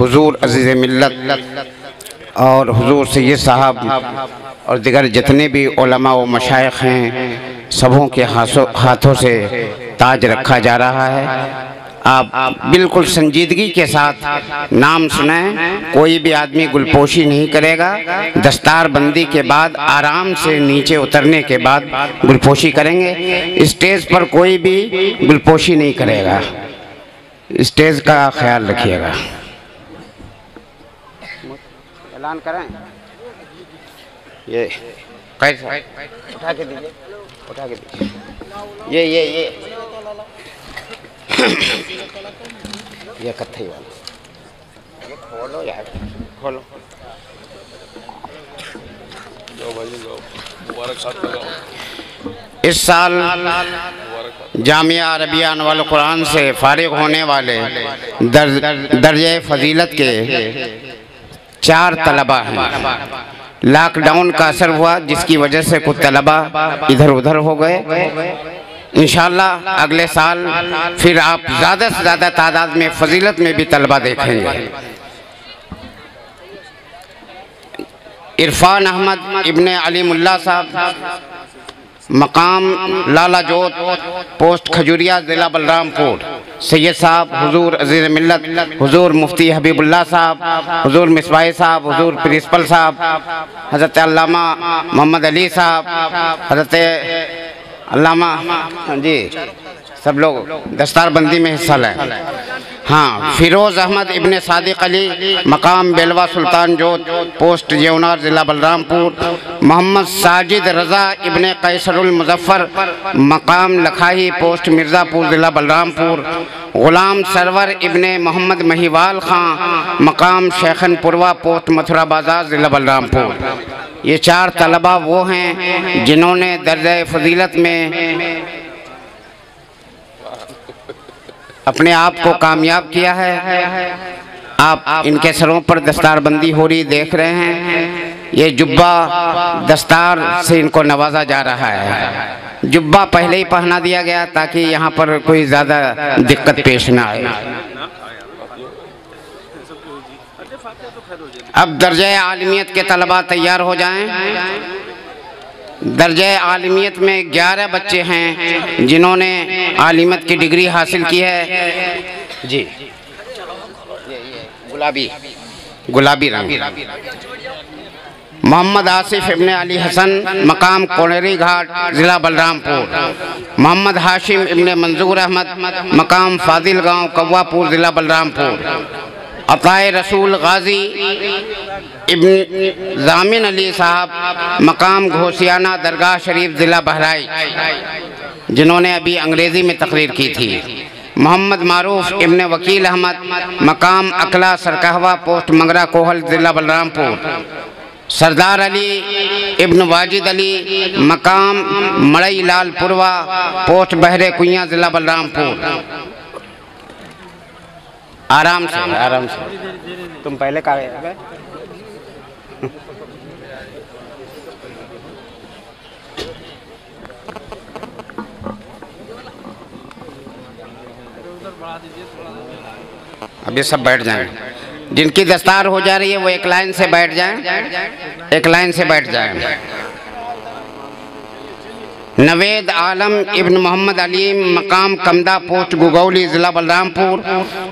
हुजूर अज़ीज़ मिल्लत और हुजूर सैयद साहब और दिगर जितने भी उलमा व मशाइख हैं, सबों के हाथों से ताज रखा जा रहा है। आप बिल्कुल संजीदगी के साथ नाम सुनाएं। कोई भी आदमी गुलपोशी नहीं करेगा। दस्तार बंदी के बाद आराम से नीचे उतरने के बाद गुलपोशी करेंगे। स्टेज पर कोई भी गुलपोशी नहीं करेगा। स्टेज का ख्याल रखिएगा। ऐलान करें। ये कैसा उठा के दीजिए, उठा के दीजिए। ये ये कत्थई वाला ये खोलो यार, खोलो। इस साल जामिया अरबिया अनवाल कुरान से फारिग होने वाले दर्जे फजीलत के 4 तलबा हैं। लॉकडाउन का असर हुआ जिसकी वजह से कुछ तलबा इधर उधर हो गए। इंशाअल्लाह अगले साल फिर आप ज़्यादा से ज़्यादा तादाद में फजीलत में भी तलबा देखेंगे। इरफान अहमद इब्ने अली मुल्ला साहब, मकाम लाला जोत, पोस्ट खजूरिया, ज़िला बलरामपुर। सैयद साहब हुजूर अज़ीज़ मिल्लत, हुजूर मुफ्ती हबीबुल्लाह साहब, हुजूर मिसबाह साहब, हुजूर प्रिंसिपल साहब, हज़रत अल्लामा मोहम्मद अली साहब, हज़रत अल्लामा जी, सब लोग दस्तारबंदी में हिस्सा लें। हाँ, फिरोज़ अहमद इब्ने सादिक अली, मकाम बेलवा सुल्तान जोत, पोस्ट जेवनार, ज़िला बलरामपुर। मोहम्मद साजिद रज़ा इब्ने कैसरुल मुज़फ़्फ़र, मकाम लखाही, पोस्ट मिर्ज़ापुर, ज़िला बलरामपुर। ग़ुलाम सरवर इब्ने मोहम्मद महिवाल ख़ां, मकाम शेखनपुरवा, पोस्ट मथुरा बाज़ार, ज़िला बलरामपुर। ये 4 तलबा वो हैं जिन्होंने दर्जे फजीलत में अपने आप को कामयाब किया है। आप इनके सरों पर दस्तारबंदी हो रही देख रहे हैं। ये जुब्बा दस्तार से इनको नवाजा जा रहा है। जुब्बा पहले ही पहना दिया गया ताकि यहाँ पर कोई ज़्यादा दिक्कत पेश ना आए। अब दर्जे आलिमियत के तलबा तैयार हो जाएं। दर्जे आलिमियत में 11 बच्चे हैं जिन्होंने आलिमियत की डिग्री हासिल की है। जी, गुलाबी रंग। मोहम्मद आसिफ इब्ने अली हसन, मकाम कोनेरी घाट, ज़िला बलरामपुर। मोहम्मद हाशिम इब्ने मंजूर अहमद, मकाम फादिल गांव, कव्वापुर, ज़िला बलरामपुर। अताए रसूल गाजी इब्न जामिन अली साहब, मकाम घोसियाना, दरगाह शरीफ, ज़िला बहराइच, जिन्होंने अभी अंग्रेज़ी में तकरीर की थी। मोहम्मद मारूफ इब्ने वकील अहमद, मकाम अकला सरकहवा, पोस्ट मंगरा कोहल, ज़िला बलरामपुर। सरदार अली इब्न वाजिद अली, मकाम मड़ई लालपुरवा, पोस्ट बहरे कुइयाँ, ज़िला बलरामपुर। आराम से, आराम से। तुम पहले कहा है। अभी सब बैठ जाएं। जिनकी दस्तार हो जा रही है वो एक लाइन से बैठ जाएं, एक लाइन से बैठ जाएं। नवेद आलम इब्न मोहम्मद अली, मकाम कमदा, पोस्ट गुगौली, ज़िला बलरामपुर।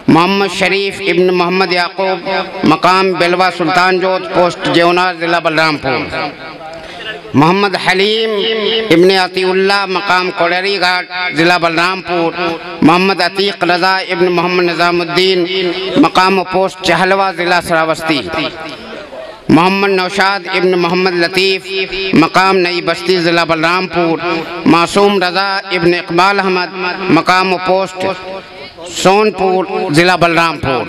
मोहम्मद शरीफ इब्न मोहम्मद याकूब, मकाम बेलवा सुल्तान जोत, पोस्ट जेवनार, ज़िला बलरामपुर। मोहम्मद हलीम इब्ने अतीउल्लाह, मकाम कोडरी घाट, ज़िला बलरामपुर। मोहम्मद अतीक रज़ा इब्न मोहम्मद निज़ामुद्दीन, मकाम पोस्ट चहलवा, ज़िला श्रावस्ती। मोहम्मद नौशाद इब्न मोहम्मद लतीफ़, मकाम नई बस्ती, ज़िला बलरामपुर। मासूम रज़ा इब्न इकबाल अहमद, मकाम पोस्ट सोनपुर, ज़िला बलरामपुर।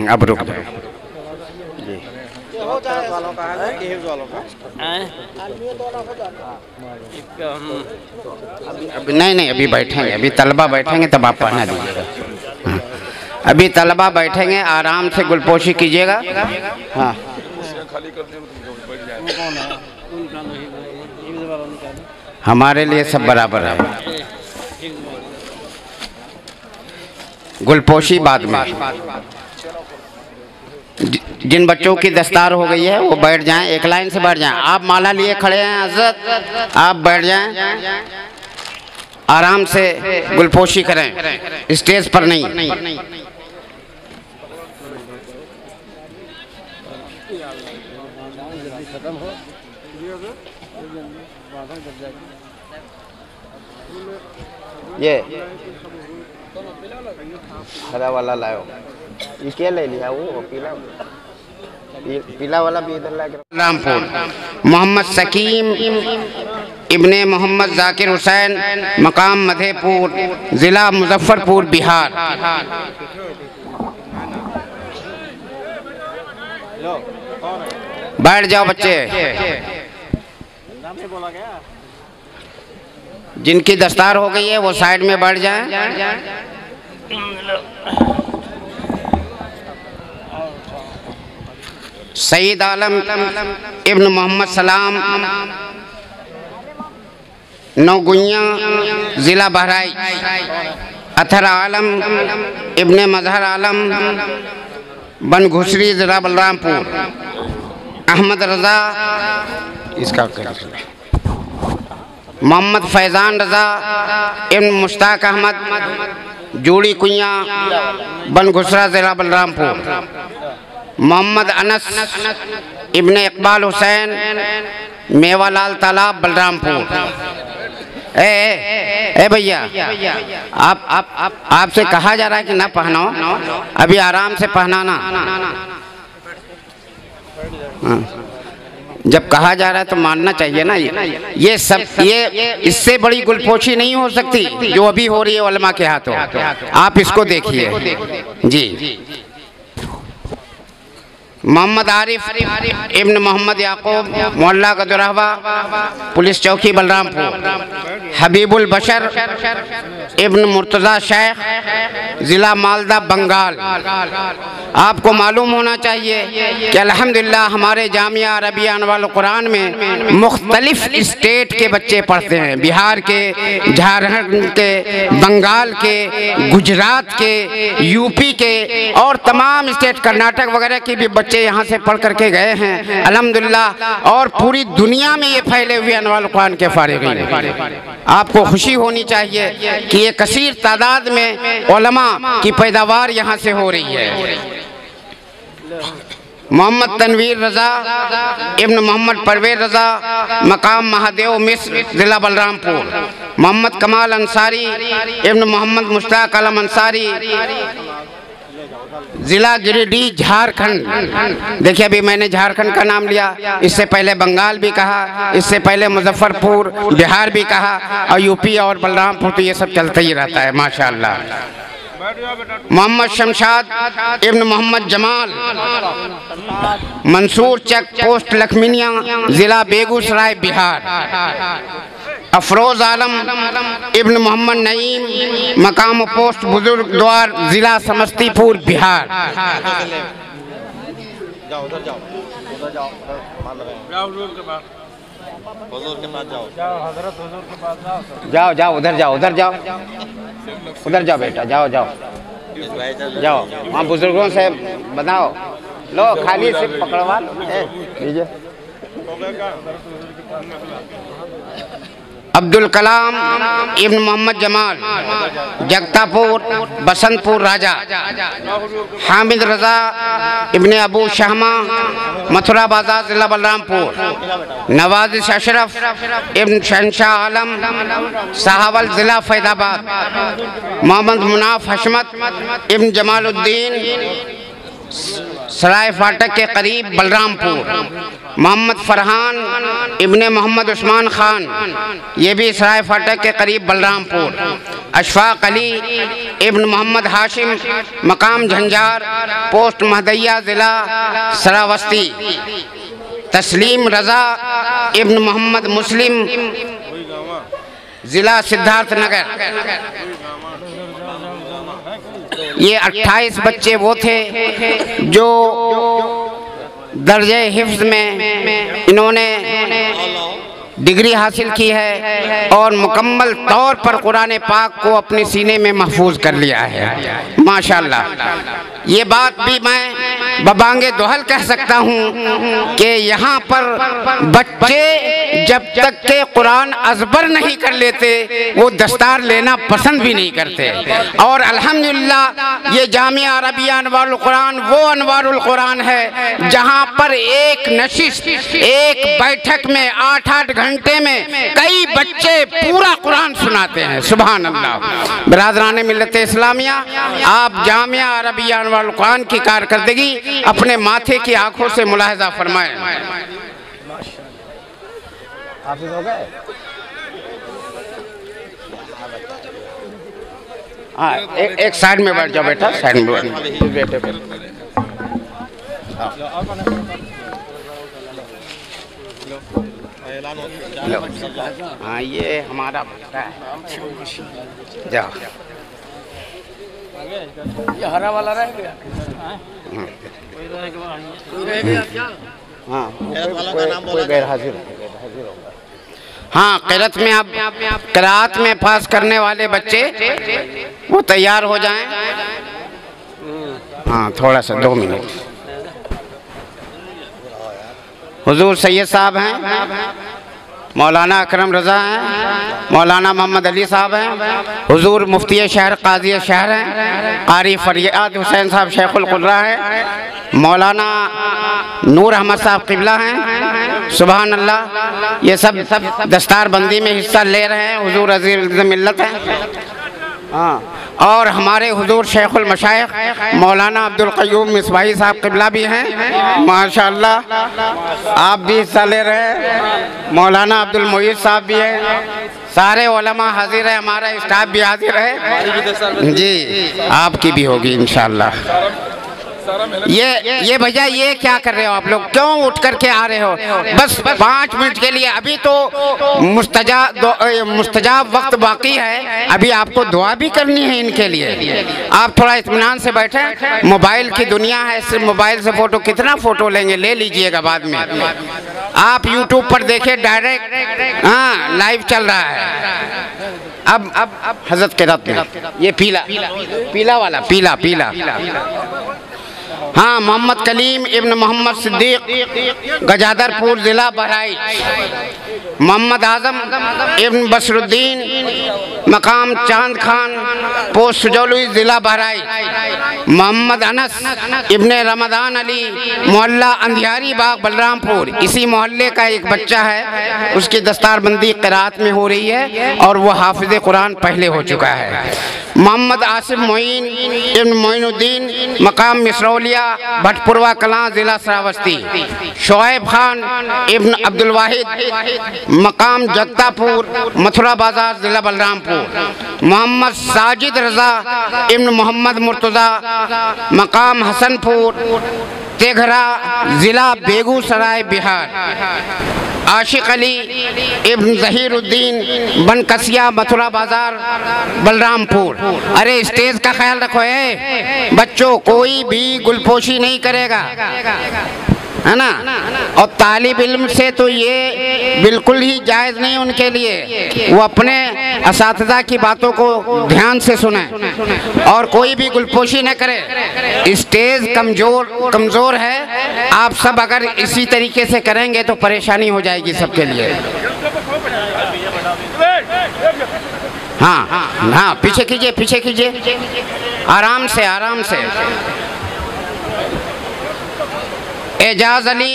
अब रुक जाए। अभी नहीं, अभी बैठेंगे, अभी तलबा बैठेंगे तब आप पढ़ना दीजिएगा। अभी तलबा बैठेंगे, आराम से गुलपोशी कीजिएगा। हाँ, हमारे लिए सब बराबर है। गुलपोशी बाद में। जिन बच्चों की दस्तार हो गई है वो बैठ जाएं, एक लाइन से बैठ जाएं। आप माला लिए खड़े हैं हज़रत, आप बैठ जाएं, आराम से गुलपोशी करें, स्टेज पर नहीं। ये हरा वाला लाओ, ये क्या ले लिया? वो पीला वाला भी इधर लाके। रामपुर मोहम्मद सकीम इब्ने मोहम्मद जाकिर हुसैन, मकाम मधेपुर, ज़िला मुजफ्फरपुर, बिहार। बैठ जाओ बच्चे। जिनकी दस्तार हो गई है वो साइड में बैठ जाएं। सईद आलम इब्न मोहम्मद सलाम, नौगुइया, ज़िला बहराइच। अथर आलम इब्ने मजहर आलम, बन घुसरी, ज़िला बलरामपुर। अहमद रज़ा, इसका मोहम्मद फैज़ान रज़ा इब्न मुश्ताक अहमद, जूड़ी कुइया, बन घुसरा, ज़िला बलरामपुर। मोहम्मद अनस इब्ने इकबाल हुसैन, मेवालाल तालाब, बलरामपुर। ए भैया, आपसे कहा जा रहा है कि ना पहनाओ, अभी आराम से पहनाना। जब कहा जा रहा है तो मानना चाहिए ना। ये सब, ये इससे बड़ी गुलपोशी नहीं हो सकती जो अभी हो रही है उलमा के हाथों। आप इसको देखिए जी। मोहम्मद आरिफ इब्न मोहम्मद याकूब, मोहल्ला गदुरहवा, पुलिस चौकी, बलरामपुर। हबीबुल बशर इब्न मुर्तज़ा शेख, ज़िला मालदा, बंगाल। आपको मालूम होना चाहिए कि अल्हम्दुलिल्लाह हमारे जामिया अरबिया अनवारुल कुरान में मुख्तलिफ स्टेट के बच्चे पढ़ते हैं। बिहार के, झारखंड के, बंगाल के, गुजरात के, यूपी के और तमाम स्टेट, कर्नाटक वगैरह के भी बच्चे यहाँ से पढ़ करके गए हैं अल्हम्दुलिल्लाह। और पूरी दुनिया में ये फैले हुए अनवारुल कुरान के फारिग हैं। आपको खुशी होनी चाहिए कि ये कसीर तादाद में उलमा की पैदावार यहाँ से हो रही है। मोहम्मद तनवीर रज़ा इब्न मोहम्मद परवेज रज़ा, मकाम महादेव, मिस्र, ज़िला बलरामपुर। मोहम्मद कमाल अंसारी इब्न मोहम्मद मुश्ताक आलम अंसारी, ज़िला गिरिडीह, झारखंड। देखिए अभी मैंने झारखंड का नाम लिया, इससे पहले बंगाल भी कहा, इससे पहले मुजफ्फरपुर, बिहार भी कहा, और यूपी और बलरामपुर, तो ये सब चलता ही रहता है माशाअल्लाह। मोहम्मद शमशाद इब्न मोहम्मद जमाल, मंसूर चक पोस्ट लखमीनिया, ज़िला बेगूसराय, बिहार। अफरोज़ आलम इब्न मोहम्मद नईम, मकाम पोस्ट बुजुर्ग द्वार, ज़िला समस्तीपुर, बिहार। जाओ जाओ, उधर जाओ, उधर जाओ, उधर जाओ बेटा, जाओ जाओ जाओ, वहाँ बुजुर्गों से बताओ। लो खाली से पकड़वा लीजिए। अब्दुल कलाम इब्न मोहम्मद जमाल, जगतापुर, बसंतपुर, राजा। हामिद रज़ा इब्न अबू शहमा, मथुरा बाजार, ज़िला बलरामपुर। नवाज़िश अशरफ इब्न शहनशाह आलम, सहावल, ज़िला फैदाबाद। मोहम्मद मुनाफ हशमत इब्न जमालुद्दीन, सराय फाटक के करीब, बलरामपुर। मोहम्मद फरहान इब्ने मोहम्मद उस्मान खान, ये भी सराय फाटक के करीब, बलरामपुर। अशफाक अली इब्न मोहम्मद हाशिम, मकाम झंझार, पोस्ट महदैया, ज़िला सरावस्ती। तस्लीम रज़ा इब्न मोहम्मद मुस्लिम, ज़िला सिद्धार्थनगर। ये 28 बच्चे वो थे जो दर्जे हिफ्ज़ में इन्होंने डिग्री हासिल की है और मुकम्मल तौर पर कुरान पाक को अपने सीने में महफूज कर लिया है। माशाअल्लाह। ये बात भी मैं बबांगे दोहल कह सकता हूँ कि यहाँ पर बच्चे जब तक के कुरान अज़बर नहीं कर लेते वो दस्तार लेना पसंद भी नहीं करते। और अल्हम्दुलिल्लाह ये जामिया अरबिया अनवारुल कुरान वो अनवारुल कुरान है जहाँ पर एक नशिश एक बैठक में 8-8 घंटे में कई बच्चे पूरा कुरान सुनाते हैं। सुभान अल्लाह। बिरादरान मिल्लत इस्लामिया, आप जामिया अरबिया अनवारुल कुरान की कारकर्दगी अपने माथे की आंखों से मुलाहिजा फरमाएं। हाँ, एक साइड में बैठ जाओ बेटा, साइड में बैठो। हाँ, ये हमारा बच्चा है। जाओ, ये हरा वाला रह गया। हाँ, कोई गैर हाजिर होगा। हाँ, क़िरात में आप क़िरात में पास करने वाले बच्चे वो तैयार हो जाएं। हाँ, थोड़ा सा 2 मिनट। हुजूर सैयद साहब हैं, मौलाना अकरम रज़ा हैं, मौलाना मोहम्मद अली साहब हैं, हुजूर मुफ्ती शहर काजी शहर हैं, कारी फरियाद हुसैन साहब शेखुल कुर्रा हैं, मौलाना नूर अहमद साहब क़िबला हैं। सुभान अल्लाह। ये सब दस्तार बंदी में हिस्सा ले रहे हैं। हुजूर अज़ीज़ मिल्लत हैं। हाँ, और हमारे हुजूर शेखुल मशाइख मौलाना अब्दुल क़य्यूम मिसबाही साहब क़िबला भी हैं। माशाअल्लाह, आप भी हिस्सा ले रहे हैं। मौलाना अब्दुल मोईद साहब भी हैं। सारे उलमा हाजिर है, हमारा स्टाफ भी हाजिर है जी। आपकी भी होगी इंशाअल्लाह। ये भैया, ये क्या कर रहे हो आप लोग? क्यों उठ करके आ रहे हो? बस 5 मिनट के लिए, अभी तो मुस्तजाब वक्त बाकी है। अभी आपको दुआ भी करनी है इनके लिए। आप थोड़ा इत्मीनान से बैठे। मोबाइल की दुनिया है, सिर्फ मोबाइल से फोटो कितना फोटो लेंगे, ले लीजिएगा बाद में। आप यूट्यूब पर देखिए, डायरेक्ट हाँ लाइव चल रहा है। अब हजरत के रत में ये पीला वाला पीला हाँ, मोहम्मद कलीम इब्न मोहम्मद सिद्दीक गजादरपुर ज़िला बहराइच। मोहम्मद आज़म इब्न बसरुद्दीन मकाम चांद खान पोस्ट सुजौली ज़िला बहराइच। मोहम्मद अनस इब्न रमदान अली मोहल्ला अंधियारी बाग बलरामपुर, इसी मोहल्ले का एक बच्चा है। उसकी दस्तारबंदी क़िरात में हो रही है और वो हाफिज़ कुरान पहले हो चुका है। मोहम्मद आसिफ मोइन इब्न मोइनुद्दीन मकाम मिसरौलिया भटपुरवा कलां ज़िला श्रावस्ती। शोएब खान इब्न अब्दुल वाहिद मकाम जगतापुर मथुरा बाजार ज़िला बलरामपुर। मोहम्मद साजिद रज़ा इब्न मोहम्मद मुर्तज़ा मकाम हसनपुर तेघरा ज़िला बेगूसराय बिहार। आशिक अली इब्न ज़हीरुद्दीन बनकसिया मथुरा बाजार बलरामपुर। अरे स्टेज का ख्याल रखो है बच्चों, कोई भी गुलपोशी नहीं करेगा, है ना। और तालिब इल्म से तो ये बिल्कुल ही जायज़ नहीं उनके लिए। वो अपने असातिज़ा की बातों को ध्यान से सुने और कोई भी गुलपोशी न करे। स्टेज कमज़ोर है। आप सब अगर इसी तरीके से करेंगे तो परेशानी हो जाएगी सबके लिए। हाँ हाँ, पीछे कीजिए, आराम से। एजाज अली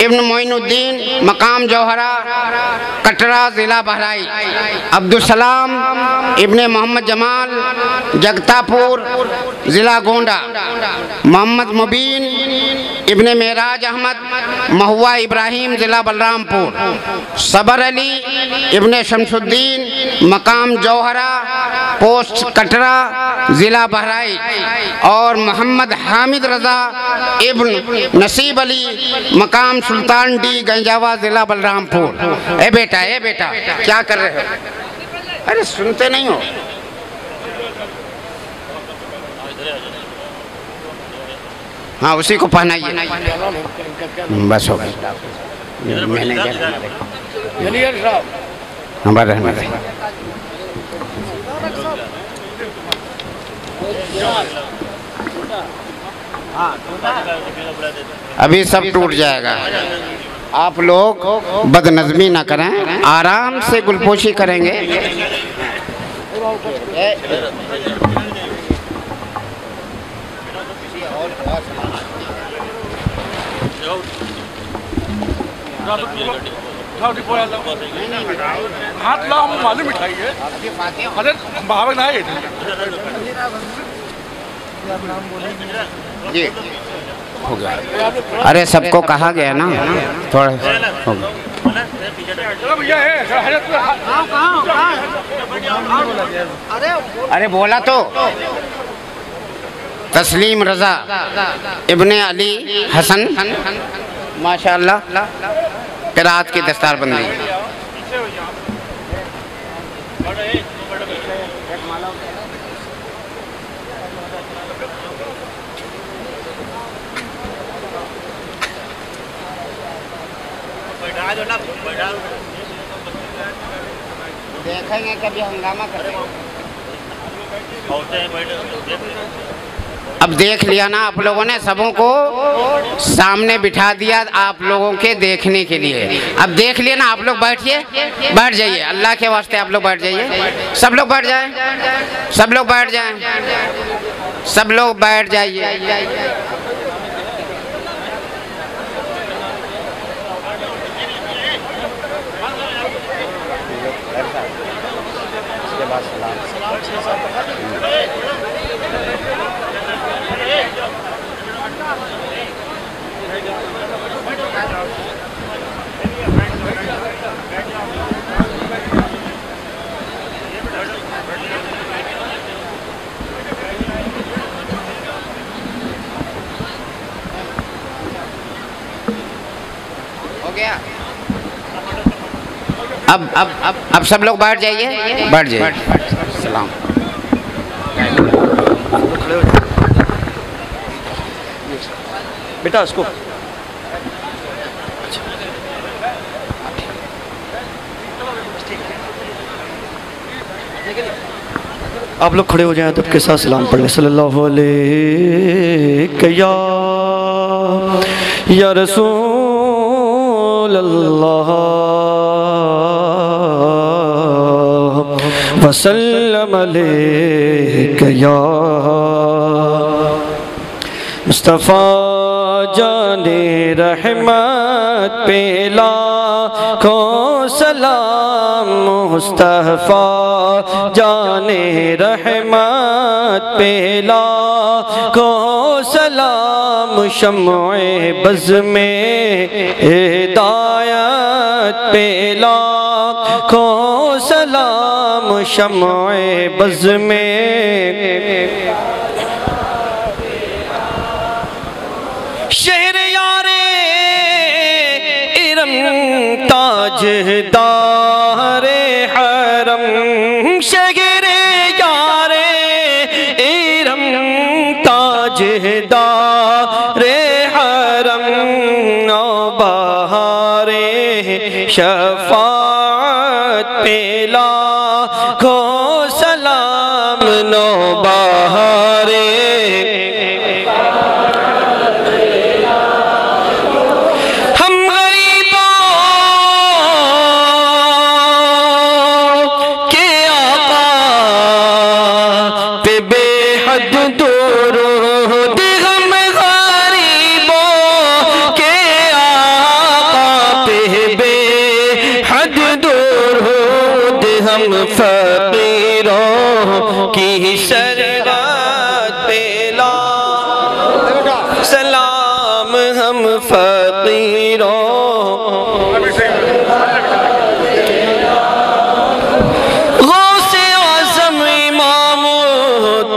इब्न मोइनुद्दीन मकाम जौहरा कटरा ज़िला बहराइच। अब्दुलसलाम इब्न मोहम्मद जमाल जगतापुर ज़िला गोंडा। मोहम्मद मुबीन इब्न मेराज अहमद महुआ इब्राहिम ज़िला बलरामपुर। सबर अली इब्न शमसुद्दीन मकाम जौहरा पोस्ट कटरा ज़िला बहराइच। और मोहम्मद हामिद रज़ा इब्न नसीब अली मकाम सुल्तान डी गंजावा ज़िला बलरामपुर। ए बेटा क्या कर रहे हो? अरे सुनते नहीं हो? हाँ, उसी को पहनाइए। बस हो गया। मैनेजर साहब हमारे रहने दें। अभी सब टूट जाएगा। आप लोग बदनज़मी ना करें, आराम से गुलपोशी करेंगे। हाथ लाओ, मालूम मिठाई है। अरे भाव ना है जी हो गया। अरे सबको कहा गया ना, थोड़ा हो गया। अरे बोला तो तस्लीम रजा इब्ने अली हसन माशाअल्लाह क़िराअत की दस्तारबंदी। देखेंगे कभी हंगामा करेंगे। अब देख लिया ना आप लोगों ने, सबों को सामने बिठा दिया आप लोगों के देखने के लिए। अब देख लिया ना, आप लोग बैठिए, बैठ जाइए, अल्लाह के वास्ते आप लोग बैठ जाइए। सब लोग बैठ जाएं, सब लोग बैठ जाएं, सब लोग बैठ जाइए। हो गया। अब सब लोग बैठ जाइए, बैठ जाइए। सलाम। बेटा उसको आप लोग खड़े हो जाएं, तब के साथ सलाम पढ़ लें। सल्लल्लाहु अलैहि या रसूल अल्लाह वसल्लम अलैहि या मुस्तफ़ा जाने रहमत पे लाखों सलाम। मुस्तफ़ा जाने रहमत पे लाखों सलाम। शम्ए बज़ में हिदायत पे लाखों सलाम। शम्ए बज़ में शहर यारे इरम ताजदारे हरम। शहर यारे इरम ताजदारे हरम। नौ बहारे शफाअत पे लाखों सलाम। नौ बहारे फकीरों की शरबत पे सलाम। हम फकीरों गौसे आज़म इमाम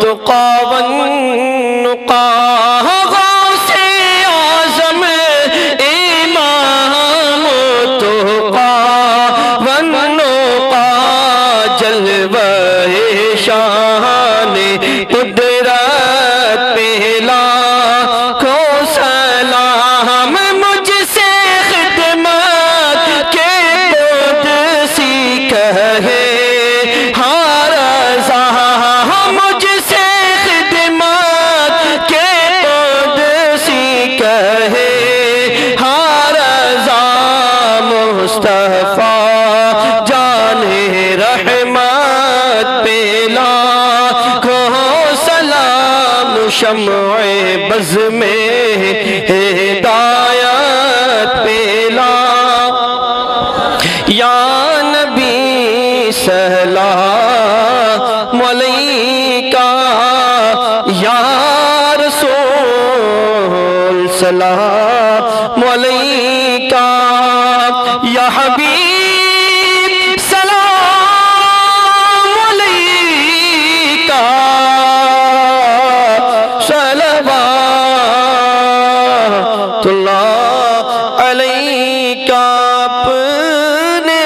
तुक़ावन नुक़ा। गौसे आज़म इमाम तुक़ावन नुक़ा। जलवे शान कुदरत पे लाखों सलाम। मुझसे खिदमत शम्अ बज़ में हिदायत पेला, या नबी सलाम अलैका, या रसूल सलाम अलैका, या हबीब सलाम अलैका, सलवातुल्लाह अलैका। अपने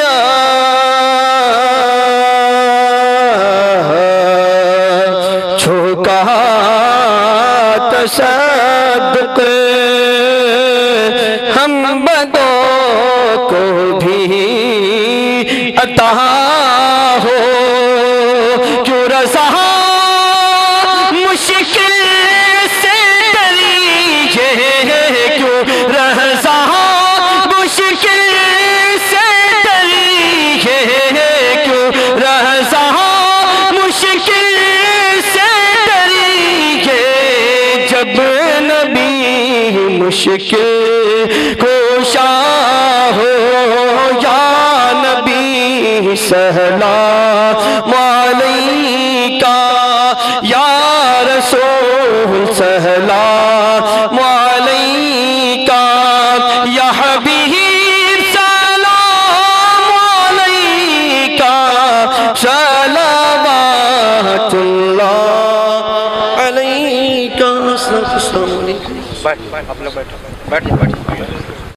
झोंका तसद्दुक़ हम बदों को भी अता हो, क्यों रज़ा मुश्किल से डरी है, क्यों रज़ा मुश्किल से डरी है, क्यों रज़ा मुश्किल से डरी है, जब नबी मुश्किल कोशा हो, या नबी सलाम अलैका, या रसूल सलाम अलैका, या हबीब सलाम अलैका, सलवातुल्लाह अलैका। अस्सलाम वालेकुम। बैठ, आप लोग बैठो, बैठो, बैठो।